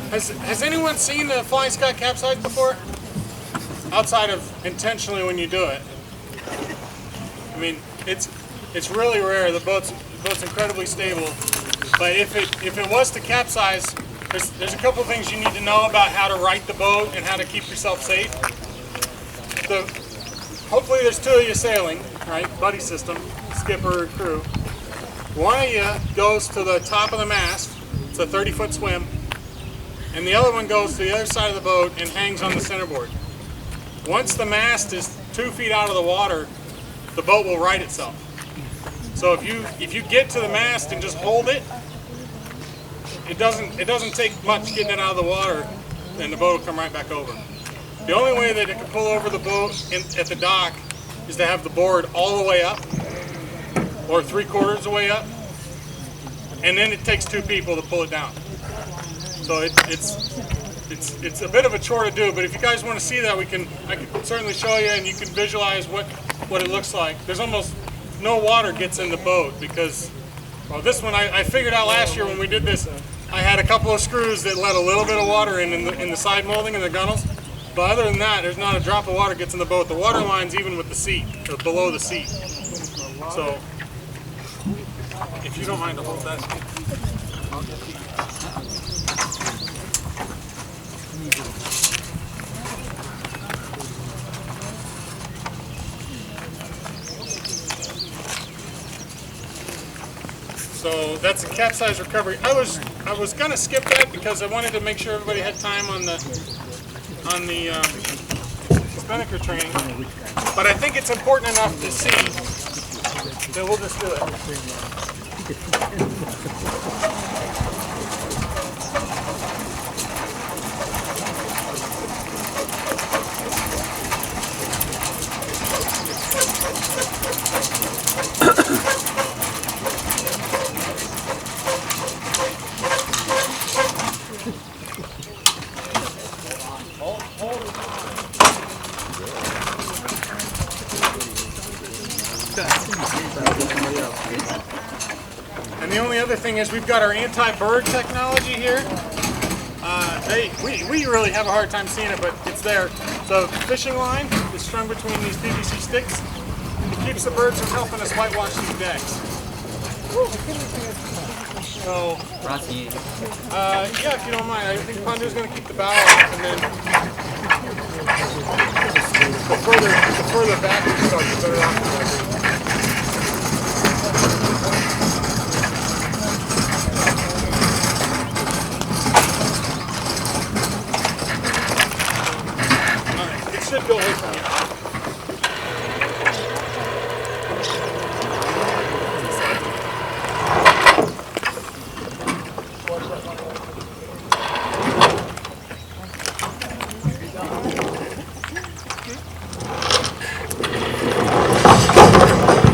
Has anyone seen the flying Scot Capsize before? Outside of intentionally when you do it. I mean, it's really rare. The boat's incredibly stable. But if it was to capsize, there's a couple of things you need to know about how to right the boat and how to keep yourself safe. Hopefully there's two of you sailing, right? Buddy system, skipper, crew. One of you goes to the top of the mast. It's a 30-foot swim. And the other one goes to the other side of the boat and hangs on the centerboard. Once the mast is 2 feet out of the water, the boat will right itself. So if you get to the mast and just hold it, it doesn't take much getting it out of the water, and the boat will come right back over. The only way that it can pull over the boat at the dock is to have the board all the way up, or 3/4 of the way up, and then it takes 2 people to pull it down. So it's a bit of a chore to do, but if you guys want to see that, I can certainly show you, and you can visualize what it looks like. There's almost no water gets in the boat because, well, this one I figured out last year when we did this. I had a couple of screws that let a little bit of water in the side molding and the gunnels, but other than that, there's not a drop of water gets in the boat. The water line's even with the seat, or below the seat. So, if you don't mind to hold that. So that's a capsize recovery. I was gonna skip that because I wanted to make sure everybody had time on the spinnaker training, but I think it's important enough to see that we'll just do it. And the only other thing is we've got our anti-bird technology here. We really have a hard time seeing it, but it's there. So the fishing line is strung between these PVC sticks. It keeps the birds from helping us whitewash these decks. So, yeah, if you don't mind, I think Pandu's going to keep the bow off, and then the further back we start, the better off we're going to be. Should go away from you.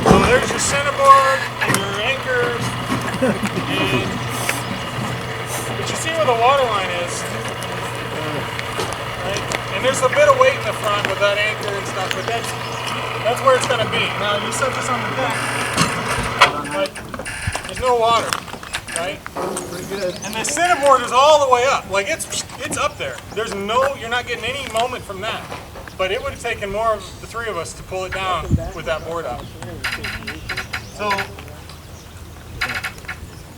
So there's your centerboard and your anchors. And but you see where the water line is. And there's a bit of weight in the front with that anchor and stuff, but that's where it's going to be. Now you set this on the deck, but there's no water, right? Pretty good. And the centerboard is all the way up, like it's up there. You're not getting any moment from that. But it would have taken more of the 3 of us to pull it down with that board up. So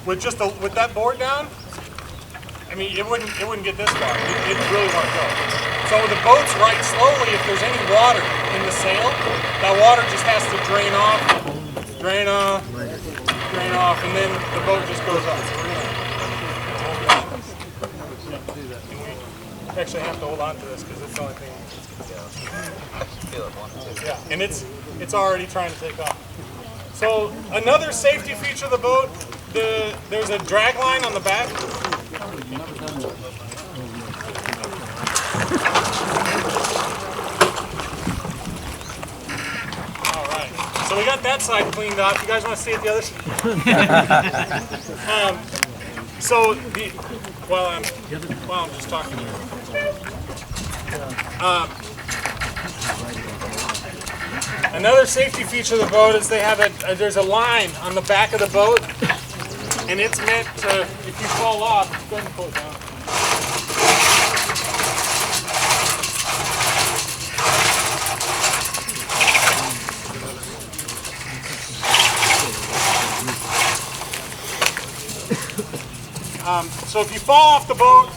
with that board down, I mean, it wouldn't get this far. It really won't go. So the boat's right slowly. If there's any water in the sail, that water just has to drain off, and then the boat just goes up. We actually have to hold on to this because it's the only thing. Yeah, and it's already trying to take off. So another safety feature of the boat, there's a drag line on the back. So we got that side cleaned up. You guys want to see it the other side? I'm just talking to you. Another safety feature of the boat is there's a line on the back of the boat and it's meant to, if you fall off, go ahead and pull it down. So if you fall off the boat,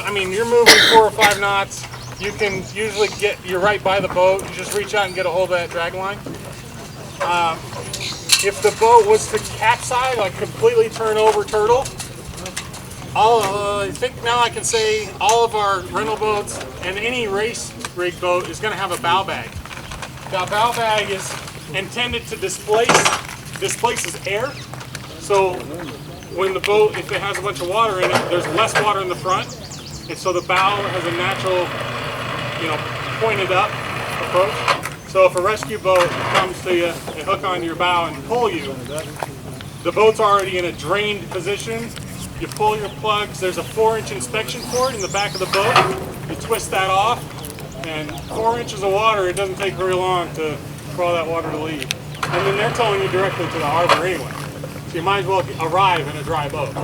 I mean, you're moving 4 or 5 knots. You can usually you're right by the boat. You just reach out and get a hold of that drag line. If the boat was to capsize, like completely turn over turtle, I think now I can say all of our rental boats and any race rig boat is going to have a bow bag. Now, bow bag is intended to displaces air. So when the boat, if it has a bunch of water in it, there's less water in the front, and so the bow has a natural, pointed up approach. So if a rescue boat comes to you, they hook onto your bow and pull you, the boat's already in a drained position. You pull your plugs, there's a 4-inch inspection cord in the back of the boat. You twist that off, and 4 inches of water, it doesn't take very long for all that water to leave. And then they're towing you directly to the harbor anyway. So you might as well arrive in a dry boat.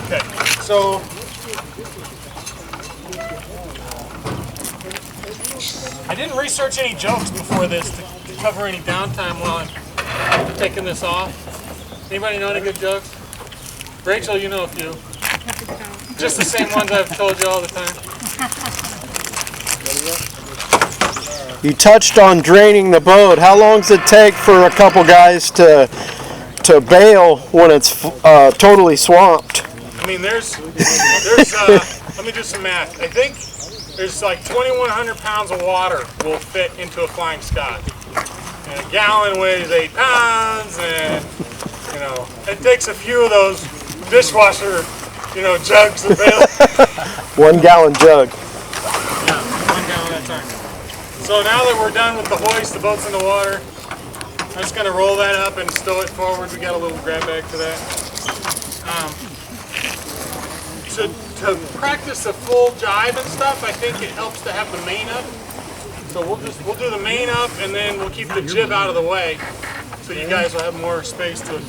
Okay, so I didn't research any jokes before this to cover any downtime while I'm taking this off. Anybody know any good jokes? Rachel, you know a few. Just the same ones I've told you all the time. You touched on draining the boat. How long does it take for a couple guys to bail when it's totally swamped? I mean, there's let me do some math. I think there's like 2,100 pounds of water will fit into a Flying Scot. And a gallon weighs 8 pounds, and it takes a few of those dishwasher, jugs to bail. 1 gallon jug. Yeah, 1 gallon at a time. So now that we're done with the hoist, the boat's in the water, I'm just going to roll that up and stow it forward. We got a little grab bag for that. To practice a full jibe and stuff, I think it helps to have the main up. So we'll do the main up, and then we'll keep the jib out of the way, so you guys will have more space to